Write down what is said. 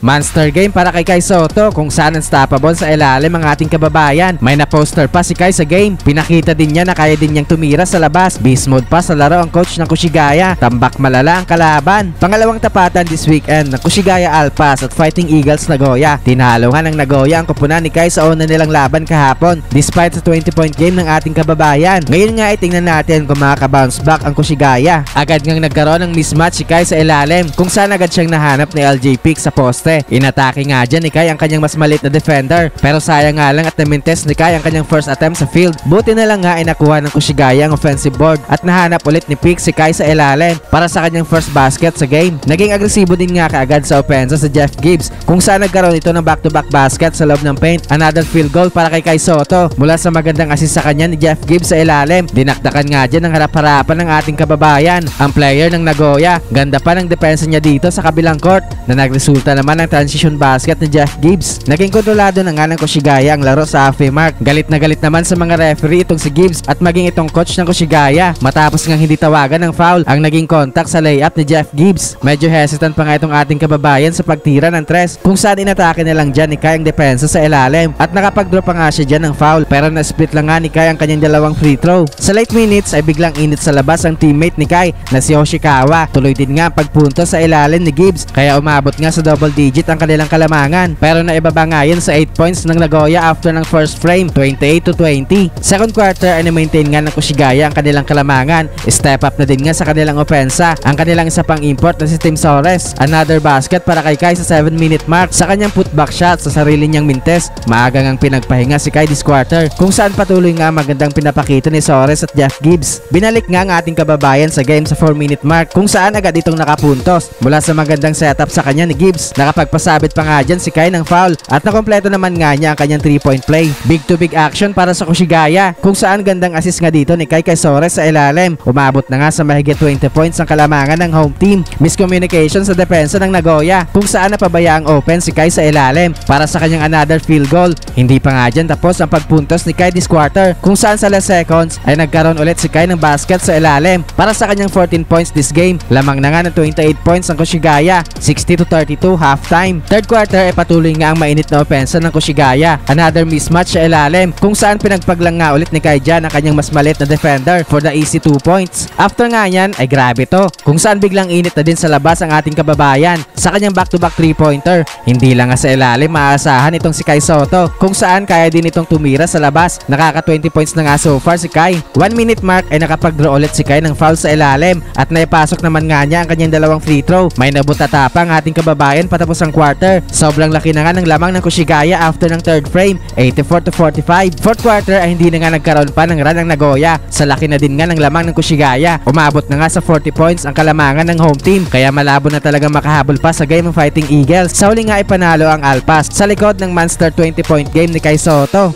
Monster game para kay Kai Sotto kung saan unstoppable sa ilalim ang ating kababayan. May na-poster pa si Kai sa game. Pinakita din niya na kaya din niyang tumira sa labas. Beast mode pa sa laro ang coach ng Kushigaya. Tambak malala ang kalaban. Pangalawang tapatan this weekend ng Kushigaya Alpas at Fighting Eagles Nagoya. Tinalohan ng Nagoya ang kupunan ni Kai sa una nilang laban kahapon despite sa 20-point game ng ating kababayan. Ngayon nga ay tingnan natin kung makaka-bounce back ang Kushigaya. Agad ngang nagkaroon ng mismatch si Kai sa ilalim kung saan agad siyang nahanap ni LJ Pick sa poste. Inatake nga dyan ni Kai ang kanyang mas maliit na defender pero sayang nga lang at namintes ni Kai ang kanyang first attempt sa field. Buti na lang nga ay nakuha ng Kushigaya ang offensive board at nahanap ulit ni Pick si Kai sa ilalim para sa kanyang first basket sa game. Naging agresibo din nga kaagad sa opensa sa Jeff Gibbs kung saan nagkaroon ito ng back-to-back basket sa loob ng paint. Another field goal para kay Kai Sotto mula sa magandang assist sa kanya ni Jeff Gibbs sa ilalim. Dinakdakan nga dyan ang harap-harapan ng ating kababayan, ang player ng Nagoya. Ganda pa ng depensa niya dito sa kabilang court na nagresulta naman ng transition basket ni Jeff Gibbs. Naging kontrolado na nga ng Kushigaya ang laro sa halfway mark. Galit na galit naman sa mga referee itong si Gibbs at maging itong coach ng Kushigaya matapos ngang hindi tawagan ng foul ang naging contact sa layup ni Jeff Gibbs. Medyo hesitant pa nga itong ating kababayan sa pagtira ng tres kung saan inatake na lang dyan ni Kai ang depensa sa ilalim at nakapag-drop pa nga siya dyan ng foul pero na-split lang nga ni Kai ang kanyang dalawang free throw. Sa late minutes ay biglang init sa labas ang teammate ni Kai na si Hoshikawa. Tuloy din nga ang pagpunto sa ilalim ni Gibbs kaya umabot nga sa double digit ang kanilang kalamangan pero naibaba nga yun sa 8 points ng Nagoya after ng first frame 28-20. Second quarter ay na-maintain nga ng Kushigaya ang kanilang kalamangan. Step up na din nga sa kanilang opensa ang kanilang isa pang import na si Tim Sores. Another basket para kay Kai sa 7-minute mark sa kanyang putback shot sa sarili niyang mintes. Maaga ngang pinagpahinga si Kai this quarter kung saan patuloy nga magandang pinapakita ni Sores at Jeff Gibbs. Binalik nga ang ating kababayan sa game sa 4-minute mark kung saan agad itong nakapuntos mula sa magandang setup sa kanya ni Gibbs. Nakapagpasabit pa nga dyan si Kai ng foul at nakompleto naman nga niya ang kanyang 3-point play. Big to big action para sa Kushigaya kung saan gandang assist nga dito ni Kai kay Sores sa ilalim. Umabot na nga sa mahigit 20 points ang kalamangan ng home team. Miscommunication sa depensa ng Nagoya kung saan napabaya ang open si Kai sa ilalim para sa kanyang another field goal. Hindi pa nga dyan tapos ang pagpuntos ni Kai this quarter kung saan sa last seconds ay nagkaroon ulit si Kai ng basket sa ilalim para sa kanyang 14 points this game. Lamang na nga ng 28 points ang Kushigaya, 60-32 halftime. Third quarter ay patuloy nga ang mainit na opensa ng Kushigaya. Another mismatch sa ilalim kung saan pinagpaglang nga ulit ni Kai dyan ang kanyang mas maliit na defender for the easy 2 points. After nga yan ay grabe to kung saan biglang init na din sa labas ang ating kababayan sa kanyang back-to-back 3-pointer. Hindi lang nga sa ilalim maaasahan itong si Kai Sotto kung saan kaya din itong tumira sa labas. Nakaka 20 points na nga so far si Kai. 1-minute mark ay nakapag-draw ulit si Kai ng foul sa ilalim at naipasok naman nga niya ang kanyang dalawang free throw. May nabutata pa ang ating kababayan patapos ang quarter. Sobrang laki na nga ng lamang ng Kushigaya after ng third frame, 84-45. Fourth quarter ay hindi na nga nagkaroon pa ng run ng Nagoya. Sa laki na din nga ng lamang ng Kushigaya. Umabot na nga sa 40 points ang kalamangan ng home team kaya malabo na talagang makahabol pa sa game ng Fighting Eagles. Sa huli nga ay panalo ang Alpas sa likod ng monster 20-point game ni Kai Sotto.